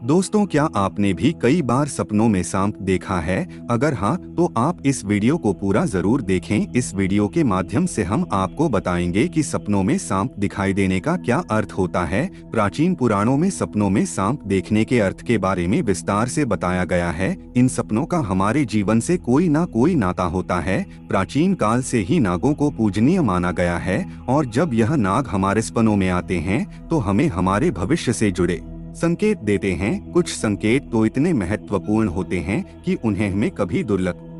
दोस्तों, क्या आपने भी कई बार सपनों में सांप देखा है? अगर हाँ, तो आप इस वीडियो को पूरा जरूर देखें। इस वीडियो के माध्यम से हम आपको बताएंगे कि सपनों में सांप दिखाई देने का क्या अर्थ होता है। प्राचीन पुराणों में सपनों में सांप देखने के अर्थ के बारे में विस्तार से बताया गया है। इन सपनों का हमारे जीवन से कोई ना कोई नाता होता है। प्राचीन काल से ही नागों को पूजनीय माना गया है और जब यह नाग हमारे सपनों में आते हैं तो हमें हमारे भविष्य से जुड़े संकेत देते हैं। कुछ संकेत तो इतने महत्वपूर्ण होते हैं कि उन्हें हमें कभी दुर्लक्ष्य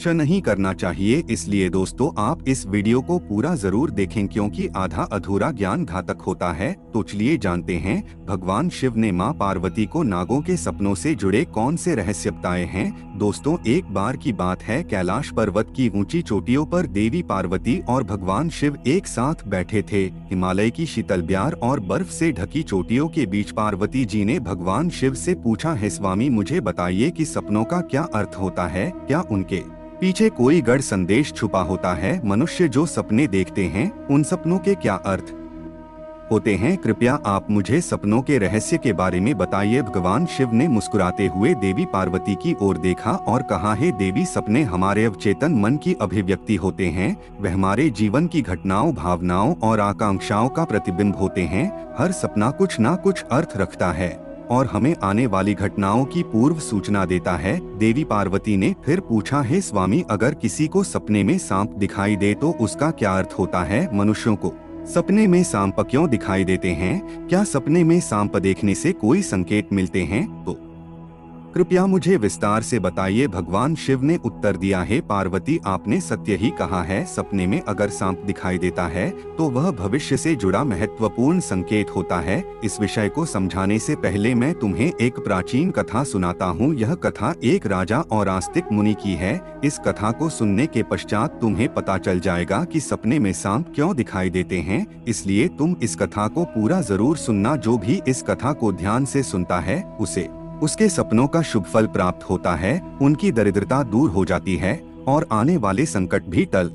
नहीं करना चाहिए। इसलिए दोस्तों, आप इस वीडियो को पूरा जरूर देखें क्योंकि आधा अधूरा ज्ञान घातक होता है। तो चलिए जानते हैं, भगवान शिव ने मां पार्वती को नागों के सपनों से जुड़े कौन से रहस्य बताए हैं। दोस्तों, एक बार की बात है, कैलाश पर्वत की ऊंची चोटियों पर देवी पार्वती और भगवान शिव एक साथ बैठे थे। हिमालय की शीतल ब्यार और बर्फ से ढकी चोटियों के बीच पार्वती जी ने भगवान शिव से पूछा, हे स्वामी, मुझे बताइए कि सपनों का क्या अर्थ होता है? क्या उनके पीछे कोई गढ़ संदेश छुपा होता है? मनुष्य जो सपने देखते हैं, उन सपनों के क्या अर्थ होते हैं? कृपया आप मुझे सपनों के रहस्य के बारे में बताइए। भगवान शिव ने मुस्कुराते हुए देवी पार्वती की ओर देखा और कहा, हे देवी, सपने हमारे अवचेतन मन की अभिव्यक्ति होते हैं। वह हमारे जीवन की घटनाओं, भावनाओं और आकांक्षाओं का प्रतिबिंब होते हैं। हर सपना कुछ ना कुछ अर्थ रखता है और हमें आने वाली घटनाओं की पूर्व सूचना देता है। देवी पार्वती ने फिर पूछा, हे स्वामी, अगर किसी को सपने में सांप दिखाई दे तो उसका क्या अर्थ होता है? मनुष्यों को सपने में सांप क्यों दिखाई देते हैं? क्या सपने में सांप देखने से कोई संकेत मिलते हैं? तो कृपया मुझे विस्तार से बताइए। भगवान शिव ने उत्तर दिया, है पार्वती, आपने सत्य ही कहा है। सपने में अगर सांप दिखाई देता है तो वह भविष्य से जुड़ा महत्वपूर्ण संकेत होता है। इस विषय को समझाने से पहले मैं तुम्हें एक प्राचीन कथा सुनाता हूँ। यह कथा एक राजा और आस्तिक मुनि की है। इस कथा को सुनने के पश्चात तुम्हें पता चल जाएगा कि सपने में सांप क्यों दिखाई देते हैं। इसलिए तुम इस कथा को पूरा जरूर सुनना। जो भी इस कथा को ध्यान से सुनता है उसे उसके सपनों का शुभ फल प्राप्त होता है, उनकी दरिद्रता दूर हो जाती है और आने वाले संकट भी टल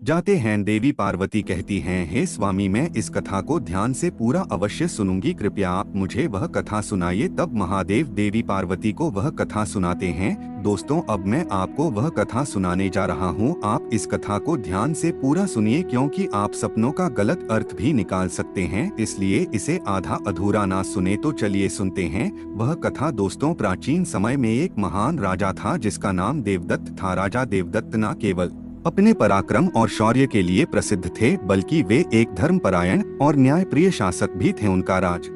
जाते हैं। देवी पार्वती कहती हैं, हे स्वामी, मैं इस कथा को ध्यान से पूरा अवश्य सुनूंगी। कृपया आप मुझे वह कथा सुनाइए। तब महादेव देवी पार्वती को वह कथा सुनाते हैं। दोस्तों, अब मैं आपको वह कथा सुनाने जा रहा हूँ। आप इस कथा को ध्यान से पूरा सुनिए क्योंकि आप सपनों का गलत अर्थ भी निकाल सकते हैं। इसलिए इसे आधा अधूरा ना सुने। तो चलिए सुनते हैं वह कथा। दोस्तों, प्राचीन समय में एक महान राजा था जिसका नाम देवदत्त था। राजा देवदत्त न केवल अपने पराक्रम और शौर्य के लिए प्रसिद्ध थे, बल्कि वे एक धर्मपरायण और न्यायप्रिय शासक भी थे। उनका राज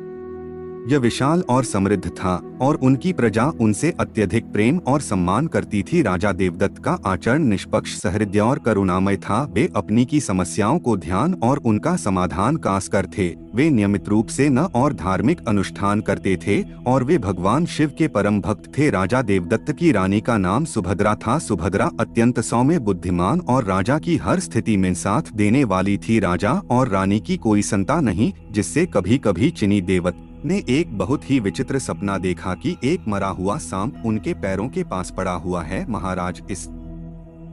यह विशाल और समृद्ध था और उनकी प्रजा उनसे अत्यधिक प्रेम और सम्मान करती थी। राजा देवदत्त का आचरण निष्पक्ष, सहृदय और करुणामय था। वे अपनी की समस्याओं को ध्यान और उनका समाधान कासकर थे। वे नियमित रूप से न और धार्मिक अनुष्ठान करते थे और वे भगवान शिव के परम भक्त थे। राजा देवदत्त की रानी का नाम सुभद्रा था। सुभद्रा अत्यंत सौम्य, बुद्धिमान और राजा की हर स्थिति में साथ देने वाली थी। राजा और रानी की कोई संतान नहीं, जिससे कभी कभी चिनी देवत ने एक बहुत ही विचित्र सपना देखा कि एक मरा हुआ सांप उनके पैरों के पास पड़ा हुआ है। महाराज इस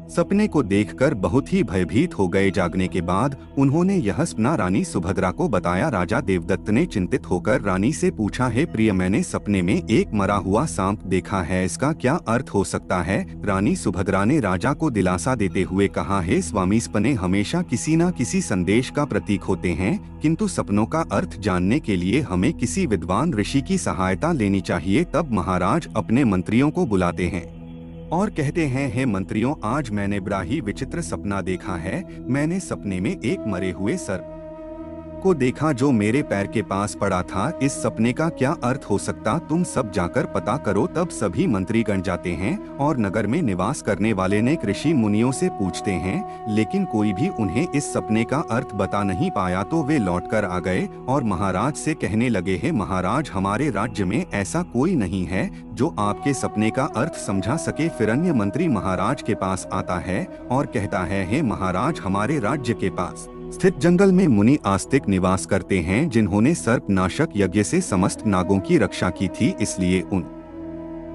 सपने को देखकर बहुत ही भयभीत हो गए। जागने के बाद उन्होंने यह सपना रानी सुभद्रा को बताया। राजा देवदत्त ने चिंतित होकर रानी से पूछा, हे प्रिय, मैंने सपने में एक मरा हुआ सांप देखा है, इसका क्या अर्थ हो सकता है? रानी सुभद्रा ने राजा को दिलासा देते हुए कहा, हे स्वामी, सपने हमेशा किसी न किसी संदेश का प्रतीक होते हैं, किंतु सपनों का अर्थ जानने के लिए हमें किसी विद्वान ऋषि की सहायता लेनी चाहिए। तब महाराज अपने मंत्रियों को बुलाते हैं और कहते हैं, हे मंत्रियों, आज मैंने बड़ा ही विचित्र सपना देखा है। मैंने सपने में एक मरे हुए सर्प को देखा जो मेरे पैर के पास पड़ा था। इस सपने का क्या अर्थ हो सकता? तुम सब जाकर पता करो। तब सभी मंत्रीगण जाते हैं और नगर में निवास करने वाले नेक ऋषि मुनियों से पूछते हैं, लेकिन कोई भी उन्हें इस सपने का अर्थ बता नहीं पाया। तो वे लौटकर आ गए और महाराज से कहने लगे, हे महाराज, हमारे राज्य में ऐसा कोई नहीं है जो आपके सपने का अर्थ समझा सके। फिर अन्य मंत्री महाराज के पास आता है और कहता है, हे महाराज, हमारे राज्य के पास स्थित जंगल में मुनि आस्तिक निवास करते हैं, जिन्होंने सर्प नाशक यज्ञ से समस्त नागों की रक्षा की थी। इसलिए उन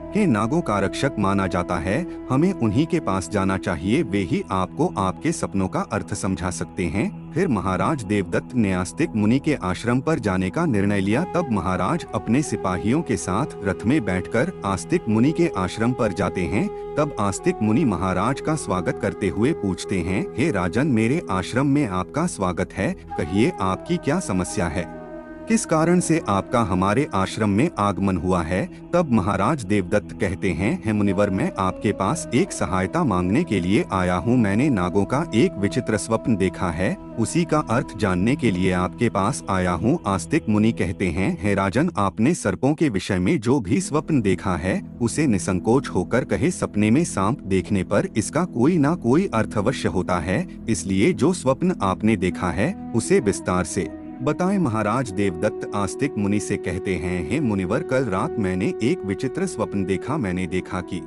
के नागों का रक्षक माना जाता है। हमें उन्हीं के पास जाना चाहिए, वे ही आपको आपके सपनों का अर्थ समझा सकते हैं। फिर महाराज देवदत्त ने आस्तिक मुनि के आश्रम पर जाने का निर्णय लिया। तब महाराज अपने सिपाहियों के साथ रथ में बैठकर आस्तिक मुनि के आश्रम पर जाते हैं। तब आस्तिक मुनि महाराज का स्वागत करते हुए पूछते हैं, हे राजन, मेरे आश्रम में आपका स्वागत है, कहिए आपकी क्या समस्या है, किस कारण से आपका हमारे आश्रम में आगमन हुआ है। तब महाराज देवदत्त कहते हैं, हे मुनिवर, मैं आपके पास एक सहायता मांगने के लिए आया हूँ। मैंने नागों का एक विचित्र स्वप्न देखा है, उसी का अर्थ जानने के लिए आपके पास आया हूँ। आस्तिक मुनि कहते हैं, हे राजन, आपने सर्पों के विषय में जो भी स्वप्न देखा है उसे निसंकोच होकर कहे। सपने में सांप देखने पर इसका कोई ना कोई अर्थ अवश्य होता है, इसलिए जो स्वप्न आपने देखा है उसे विस्तार से बताएं। महाराज देवदत्त आस्तिक मुनि से कहते हैं, हे मुनिवर, कल रात मैंने एक विचित्र स्वप्न देखा। मैंने देखा कि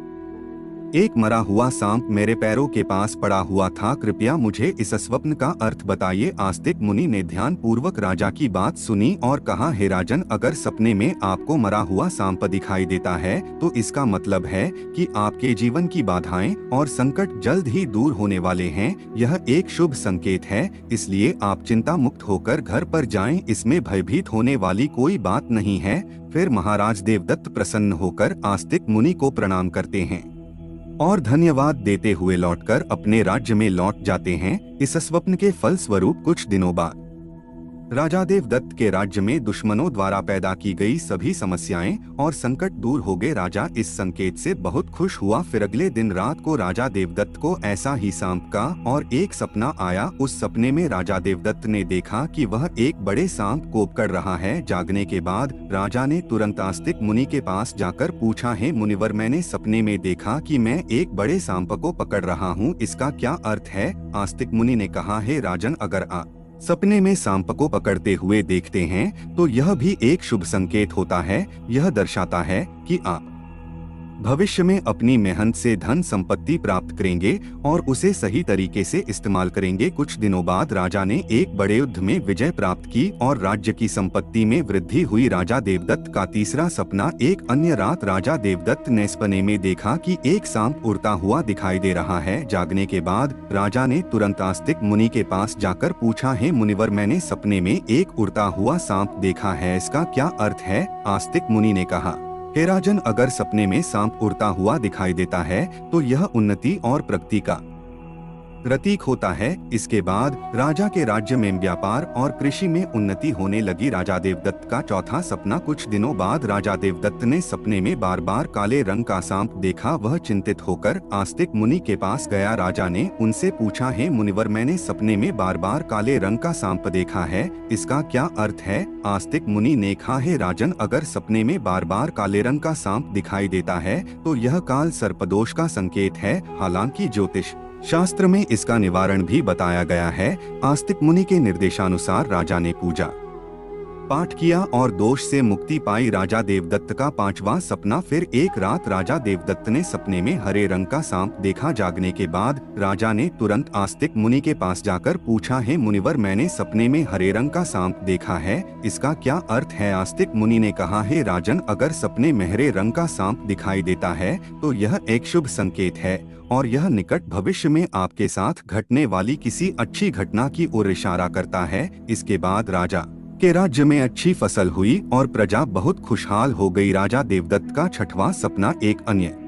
एक मरा हुआ सांप मेरे पैरों के पास पड़ा हुआ था। कृपया मुझे इस स्वप्न का अर्थ बताइए। आस्तिक मुनि ने ध्यान पूर्वक राजा की बात सुनी और कहा, हे राजन, अगर सपने में आपको मरा हुआ सांप दिखाई देता है तो इसका मतलब है कि आपके जीवन की बाधाएं और संकट जल्द ही दूर होने वाले हैं। यह एक शुभ संकेत है, इसलिए आप चिंता मुक्त होकर घर पर जाएं, इसमें भयभीत होने वाली कोई बात नहीं है। फिर महाराज देवदत्त प्रसन्न होकर आस्तिक मुनि को प्रणाम करते हैं और धन्यवाद देते हुए लौटकर अपने राज्य में लौट जाते हैं। इस स्वप्न के फल स्वरूप कुछ दिनों बाद राजा देवदत्त के राज्य में दुश्मनों द्वारा पैदा की गई सभी समस्याएं और संकट दूर हो गए। राजा इस संकेत से बहुत खुश हुआ। फिर अगले दिन रात को राजा देवदत्त को ऐसा ही सांप का और एक सपना आया। उस सपने में राजा देवदत्त ने देखा कि वह एक बड़े सांप को पकड़ रहा है। जागने के बाद राजा ने तुरंत आस्तिक मुनि के पास जाकर पूछा, हे मुनिवर, मैंने सपने में देखा कि मैं एक बड़े सांप को पकड़ रहा हूँ, इसका क्या अर्थ है। आस्तिक मुनि ने कहा, हे राजन, अगर आप सपने में सांप को पकड़ते हुए देखते हैं तो यह भी एक शुभ संकेत होता है। यह दर्शाता है कि आप भविष्य में अपनी मेहनत से धन संपत्ति प्राप्त करेंगे और उसे सही तरीके से इस्तेमाल करेंगे। कुछ दिनों बाद राजा ने एक बड़े युद्ध में विजय प्राप्त की और राज्य की संपत्ति में वृद्धि हुई। राजा देवदत्त का तीसरा सपना। एक अन्य रात राजा देवदत्त ने सपने में देखा कि एक सांप उड़ता हुआ दिखाई दे रहा है। जागने के बाद राजा ने तुरंत आस्तिक मुनि के पास जाकर पूछा, हे मुनिवर, मैंने सपने में एक उड़ता हुआ सांप देखा है, इसका क्या अर्थ है। आस्तिक मुनि ने कहा, हे राजन, अगर सपने में सांप उड़ता हुआ दिखाई देता है तो यह उन्नति और प्रगति का प्रतीक होता है। इसके बाद राजा के राज्य में व्यापार और कृषि में उन्नति होने लगी। राजा देवदत्त का चौथा सपना। कुछ दिनों बाद राजा देवदत्त ने सपने में बार बार काले रंग का सांप देखा। वह चिंतित होकर आस्तिक मुनि के पास गया। राजा ने उनसे पूछा, हे मुनिवर, मैंने सपने में बार बार काले रंग का सांप देखा है, इसका क्या अर्थ है। आस्तिक मुनि ने कहा, हे राजन, अगर सपने में बार बार काले रंग का सांप दिखाई देता है तो यह काल सर्पदोष का संकेत है। हालांकि ज्योतिष शास्त्र में इसका निवारण भी बताया गया है। आस्तिक मुनि के निर्देशानुसार राजा ने पूजा पाठ किया और दोष से मुक्ति पाई। राजा देवदत्त का पांचवा सपना। फिर एक रात राजा देवदत्त ने सपने में हरे रंग का सांप देखा। जागने के बाद राजा ने तुरंत आस्तिक मुनि के पास जाकर पूछा, हे मुनिवर, मैंने सपने में हरे रंग का सांप देखा है, इसका क्या अर्थ है। आस्तिक मुनि ने कहा, हे राजन, अगर सपने में हरे रंग का सांप दिखाई देता है तो यह एक शुभ संकेत है और यह निकट भविष्य में आपके साथ घटने वाली किसी अच्छी घटना की ओर इशारा करता है। इसके बाद राजा के राज्य में अच्छी फसल हुई और प्रजा बहुत खुशहाल हो गई। राजा देवदत्त का छठवां सपना। एक अन्य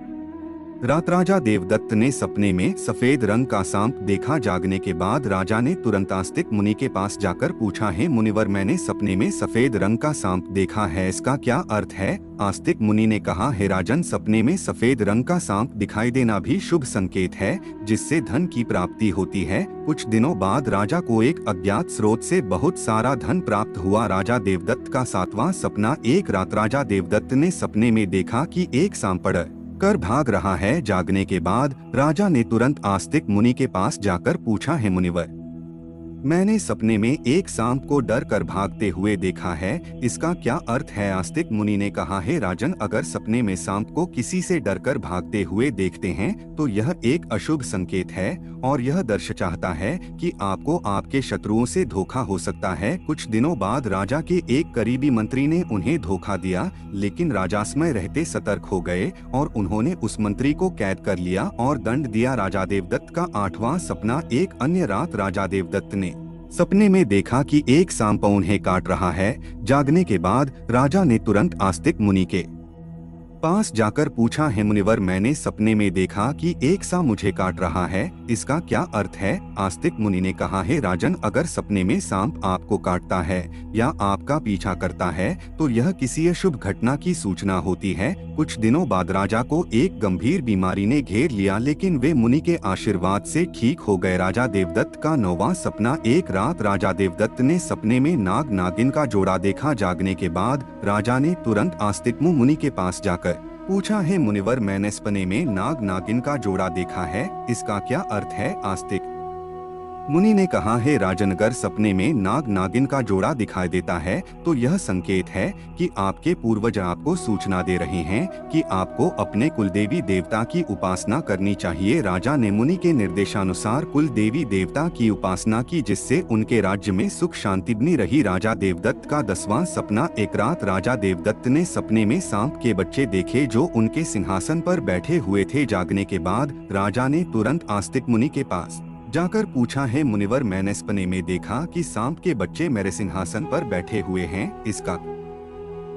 रात राजा देवदत्त ने सपने में सफेद रंग का सांप देखा। जागने के बाद राजा ने तुरंत आस्तिक मुनि के पास जाकर पूछा, हे मुनिवर, मैंने सपने में सफेद रंग का सांप देखा है, इसका क्या अर्थ है। आस्तिक मुनि ने कहा, हे राजन, सपने में सफेद रंग का सांप दिखाई देना भी शुभ संकेत है, जिससे धन की प्राप्ति होती है। कुछ दिनों बाद राजा को एक अज्ञात स्रोत से बहुत सारा धन प्राप्त हुआ। राजा देवदत्त का सातवां सपना। एक रात राजा देवदत्त ने सपने में देखा कि एक सांप पड़ कर भाग रहा है। जागने के बाद राजा ने तुरंत आस्तिक मुनि के पास जाकर पूछा, हे मुनिवर, मैंने सपने में एक सांप को डर कर भागते हुए देखा है, इसका क्या अर्थ है? आस्तिक मुनि ने कहा, है राजन, अगर सपने में सांप को किसी से डरकर भागते हुए देखते हैं तो यह एक अशुभ संकेत है और यह दर्श चाहता है कि आपको आपके शत्रुओं से धोखा हो सकता है। कुछ दिनों बाद राजा के एक करीबी मंत्री ने उन्हें धोखा दिया, लेकिन राजा समय रहते सतर्क हो गए और उन्होंने उस मंत्री को कैद कर लिया और दंड दिया। राजा देवदत्त का 8वां सपना। एक अन्य रात राजा देवदत्त ने सपने में देखा कि एक सांप उन्हें काट रहा है। जागने के बाद राजा ने तुरंत आस्तिक मुनि के पास जाकर पूछा, है मुनिवर, मैंने सपने में देखा कि एक सांप मुझे काट रहा है, इसका क्या अर्थ है? आस्तिक मुनि ने कहा, है राजन, अगर सपने में सांप आपको काटता है या आपका पीछा करता है तो यह किसी अशुभ घटना की सूचना होती है। कुछ दिनों बाद राजा को एक गंभीर बीमारी ने घेर लिया, लेकिन वे मुनि के आशीर्वाद से ठीक हो गए। राजा देवदत्त का 9वां सपना। एक रात राजा देवदत्त ने सपने में नाग नागिन का जोड़ा देखा। जागने के बाद राजा ने तुरंत आस्तिक मुनि के पास जाकर पूछा, है मुनिवर, मैंने सपने में नाग नागिन का जोड़ा देखा है, इसका क्या अर्थ है? आस्तिक मुनि ने कहा, है राजन, अगर सपने में नाग नागिन का जोड़ा दिखाई देता है तो यह संकेत है कि आपके पूर्वज आपको सूचना दे रहे हैं कि आपको अपने कुलदेवी देवता की उपासना करनी चाहिए। राजा ने मुनि के निर्देशानुसार कुलदेवी देवता की उपासना की, जिससे उनके राज्य में सुख शांति बनी रही। राजा देवदत्त का 10वां सपना। एक रात राजा देवदत्त ने सपने में सांप के बच्चे देखे जो उनके सिंहासन पर बैठे हुए थे। जागने के बाद राजा ने तुरंत आस्तिक मुनि के पास जाकर पूछा, है मुनिवर, मैंने सपने में देखा कि सांप के बच्चे मेरे सिंहासन पर बैठे हुए हैं, इसका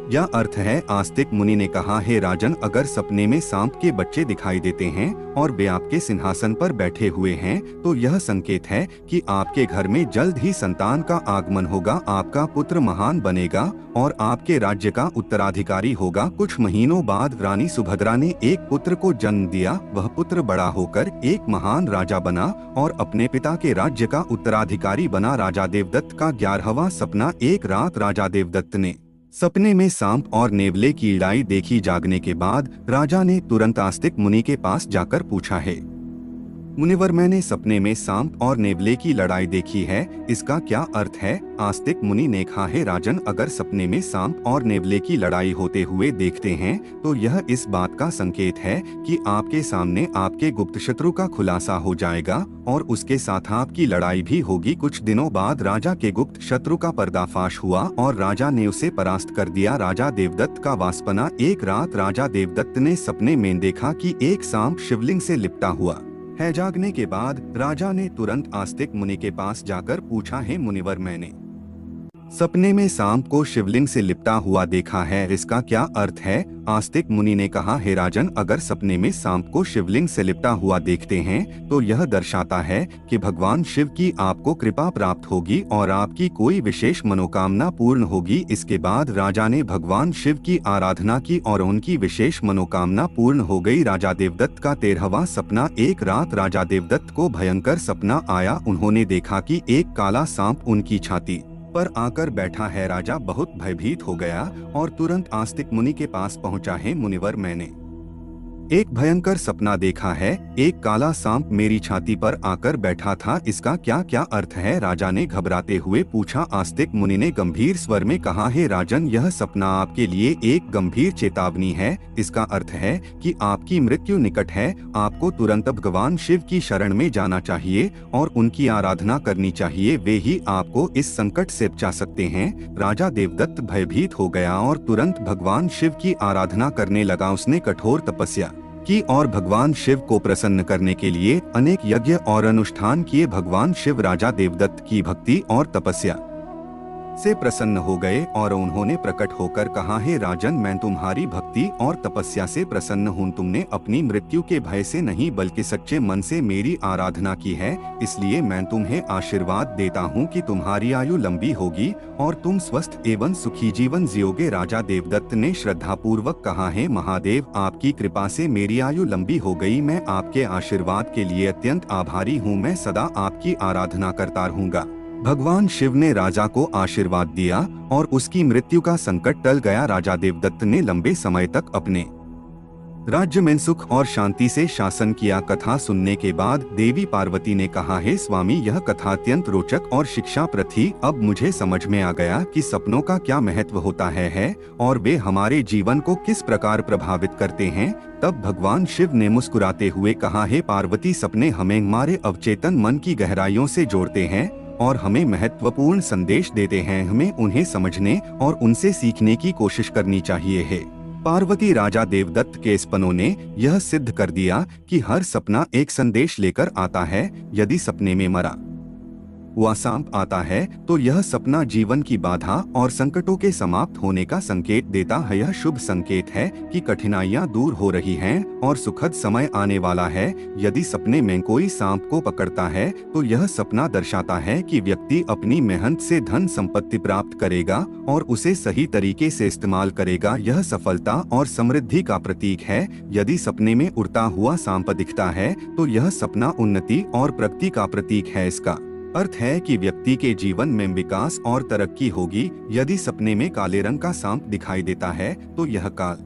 क्या अर्थ है? आस्तिक मुनि ने कहा, है राजन, अगर सपने में सांप के बच्चे दिखाई देते हैं और वे आपके सिंहासन पर बैठे हुए हैं तो यह संकेत है कि आपके घर में जल्द ही संतान का आगमन होगा, आपका पुत्र महान बनेगा और आपके राज्य का उत्तराधिकारी होगा। कुछ महीनों बाद रानी सुभद्रा ने एक पुत्र को जन्म दिया। वह पुत्र बड़ा होकर एक महान राजा बना और अपने पिता के राज्य का उत्तराधिकारी बना। राजा देवदत्त का 11वां सपना। एक रात राजा देवदत्त ने सपने में सांप और नेवले की लड़ाई देखी। जागने के बाद राजा ने तुरंत आस्तिक मुनि के पास जाकर पूछा, है मुनिवर, मैंने सपने में सांप और नेवले की लड़ाई देखी है, इसका क्या अर्थ है? आस्तिक मुनि ने कहा, है राजन, अगर सपने में सांप और नेवले की लड़ाई होते हुए देखते हैं तो यह इस बात का संकेत है कि आपके सामने आपके गुप्त शत्रु का खुलासा हो जाएगा और उसके साथ आपकी लड़ाई भी होगी। कुछ दिनों बाद राजा के गुप्त शत्रु का पर्दाफाश हुआ और राजा ने उसे परास्त कर दिया। राजा देवदत्त का वासपना। एक रात राजा देवदत्त ने सपने में देखा कि एक सांप शिवलिंग से लिपटा हुआ है। जागने के बाद राजा ने तुरंत आस्तिक मुनि के पास जाकर पूछा, है मुनिवर, मैंने सपने में सांप को शिवलिंग से लिपटा हुआ देखा है, इसका क्या अर्थ है? आस्तिक मुनि ने कहा, हे राजन, अगर सपने में सांप को शिवलिंग से लिपटा हुआ देखते हैं तो यह दर्शाता है कि भगवान शिव की आपको कृपा प्राप्त होगी और आपकी कोई विशेष मनोकामना पूर्ण होगी। इसके बाद राजा ने भगवान शिव की आराधना की और उनकी विशेष मनोकामना पूर्ण हो गई। राजा देवदत्त का 13वां सपना। एक रात राजा देवदत्त को भयंकर सपना आया। उन्होंने देखा कि एक काला सांप उनकी छाती पर आकर बैठा है। राजा बहुत भयभीत हो गया और तुरंत आस्तिक मुनि के पास पहुंचा, है मुनिवर, मैंने एक भयंकर सपना देखा है, एक काला सांप मेरी छाती पर आकर बैठा था, इसका क्या क्या अर्थ है? राजा ने घबराते हुए पूछा। आस्तिक मुनि ने गंभीर स्वर में कहा, हे राजन, यह सपना आपके लिए एक गंभीर चेतावनी है। इसका अर्थ है कि आपकी मृत्यु निकट है। आपको तुरंत भगवान शिव की शरण में जाना चाहिए और उनकी आराधना करनी चाहिए, वे ही आपको इस संकट से बचा सकते हैं। राजा देवदत्त भयभीत हो गया और तुरंत भगवान शिव की आराधना करने लगा। उसने कठोर तपस्या की और भगवान शिव को प्रसन्न करने के लिए अनेक यज्ञ और अनुष्ठान किए। भगवान शिव राजा देवदत्त की भक्ति और तपस्या से प्रसन्न हो गए और उन्होंने प्रकट होकर कहा, हे राजन, मैं तुम्हारी भक्ति और तपस्या से प्रसन्न हूँ। तुमने अपनी मृत्यु के भय से नहीं बल्कि सच्चे मन से मेरी आराधना की है, इसलिए मैं तुम्हें आशीर्वाद देता हूँ कि तुम्हारी आयु लंबी होगी और तुम स्वस्थ एवं सुखी जीवन जियोगे। राजा देवदत्त ने श्रद्धापूर्वक कहा, हे महादेव, आपकी कृपा से मेरी आयु लंबी हो गई। मैं आपके आशीर्वाद के लिए अत्यंत आभारी हूँ। मैं सदा आपकी आराधना करता रहूँगा। भगवान शिव ने राजा को आशीर्वाद दिया और उसकी मृत्यु का संकट टल गया। राजा देवदत्त ने लंबे समय तक अपने राज्य में सुख और शांति से शासन किया। कथा सुनने के बाद देवी पार्वती ने कहा, हे स्वामी, यह कथा अत्यंत रोचक और शिक्षाप्रद थी। अब मुझे समझ में आ गया कि सपनों का क्या महत्व होता है और वे हमारे जीवन को किस प्रकार प्रभावित करते हैं। तब भगवान शिव ने मुस्कुराते हुए कहा, हे पार्वती, सपने हमें हमारे अवचेतन मन की गहराइयों से जोड़ते हैं और हमें महत्वपूर्ण संदेश देते हैं। हमें उन्हें समझने और उनसे सीखने की कोशिश करनी चाहिए है। पार्वती राजा देवदत्त के सपनों ने यह सिद्ध कर दिया कि हर सपना एक संदेश लेकर आता है। यदि सपने में मरा हुआ सांप आता है तो यह सपना जीवन की बाधा और संकटों के समाप्त होने का संकेत देता है। यह शुभ संकेत है कि कठिनाइयां दूर हो रही हैं और सुखद समय आने वाला है। यदि सपने में कोई सांप को पकड़ता है तो यह सपना दर्शाता है कि व्यक्ति अपनी मेहनत से धन संपत्ति प्राप्त करेगा और उसे सही तरीके से इस्तेमाल करेगा। यह सफलता और समृद्धि का प्रतीक है। यदि सपने में उड़ता हुआ सांप दिखता है तो यह सपना उन्नति और प्रगति का प्रतीक है। इसका अर्थ है कि व्यक्ति के जीवन में विकास और तरक्की होगी। यदि सपने में काले रंग का सांप दिखाई देता है तो यह काल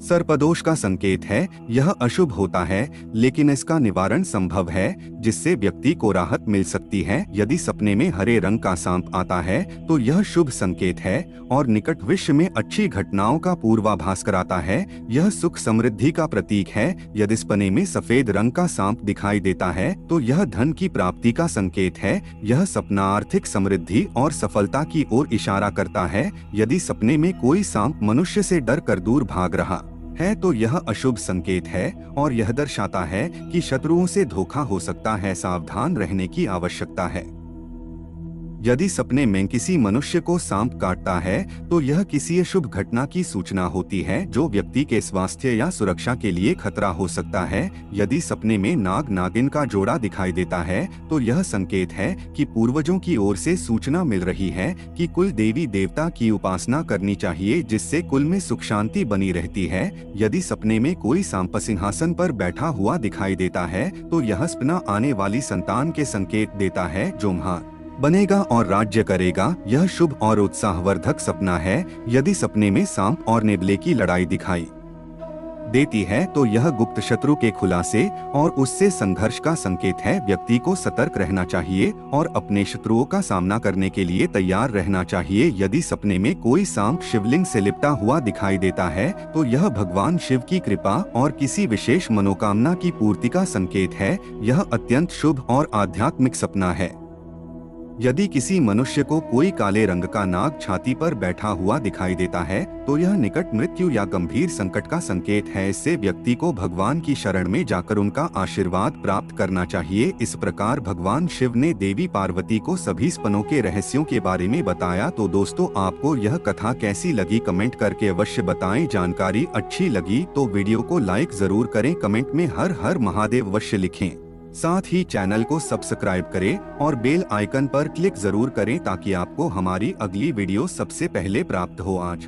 सर्पदोष का संकेत है। यह अशुभ होता है, लेकिन इसका निवारण संभव है, जिससे व्यक्ति को राहत मिल सकती है। यदि सपने में हरे रंग का सांप आता है तो यह शुभ संकेत है और निकट भविष्य में अच्छी घटनाओं का पूर्वाभास कराता है। यह सुख समृद्धि का प्रतीक है। यदि सपने में सफेद रंग का सांप दिखाई देता है तो यह धन की प्राप्ति का संकेत है। यह सपना आर्थिक समृद्धि और सफलता की ओर इशारा करता है। यदि सपने में कोई सांप मनुष्य से डर कर दूर भाग रहा है तो यह अशुभ संकेत है और यह दर्शाता है कि शत्रुओं से धोखा हो सकता है। सावधान रहने की आवश्यकता है। यदि सपने में किसी मनुष्य को सांप काटता है तो यह किसी अशुभ घटना की सूचना होती है जो व्यक्ति के स्वास्थ्य या सुरक्षा के लिए खतरा हो सकता है। यदि सपने में नाग नागिन का जोड़ा दिखाई देता है तो यह संकेत है कि पूर्वजों की ओर से सूचना मिल रही है कि कुल देवी देवता की उपासना करनी चाहिए, जिससे कुल में सुख शांति बनी रहती है। यदि सपने में कोई सांप सिंहासन पर बैठा हुआ दिखाई देता है तो यह सपना आने वाली संतान के संकेत देता है जो महान बनेगा और राज्य करेगा। यह शुभ और उत्साहवर्धक सपना है। यदि सपने में सांप और नेवले की लड़ाई दिखाई देती है तो यह गुप्त शत्रु के खुलासे और उससे संघर्ष का संकेत है। व्यक्ति को सतर्क रहना चाहिए और अपने शत्रुओं का सामना करने के लिए तैयार रहना चाहिए। यदि सपने में कोई सांप शिवलिंग से लिपटा हुआ दिखाई देता है तो यह भगवान शिव की कृपा और किसी विशेष मनोकामना की पूर्ति का संकेत है। यह अत्यंत शुभ और आध्यात्मिक सपना है। यदि किसी मनुष्य को कोई काले रंग का नाग छाती पर बैठा हुआ दिखाई देता है तो यह निकट मृत्यु या गंभीर संकट का संकेत है। इससे व्यक्ति को भगवान की शरण में जाकर उनका आशीर्वाद प्राप्त करना चाहिए। इस प्रकार भगवान शिव ने देवी पार्वती को सभी सपनों के रहस्यों के बारे में बताया। तो दोस्तों, आपको यह कथा कैसी लगी कमेंट करके अवश्य बताएं। जानकारी अच्छी लगी तो वीडियो को लाइक जरूर करें। कमेंट में हर हर महादेव अवश्य लिखें। साथ ही चैनल को सब्सक्राइब करें और बेल आइकन पर क्लिक जरूर करें ताकि आपको हमारी अगली वीडियो सबसे पहले प्राप्त हो। आज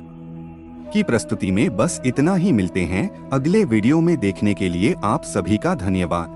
की प्रस्तुति में बस इतना ही। मिलते हैं अगले वीडियो में। देखने के लिए आप सभी का धन्यवाद।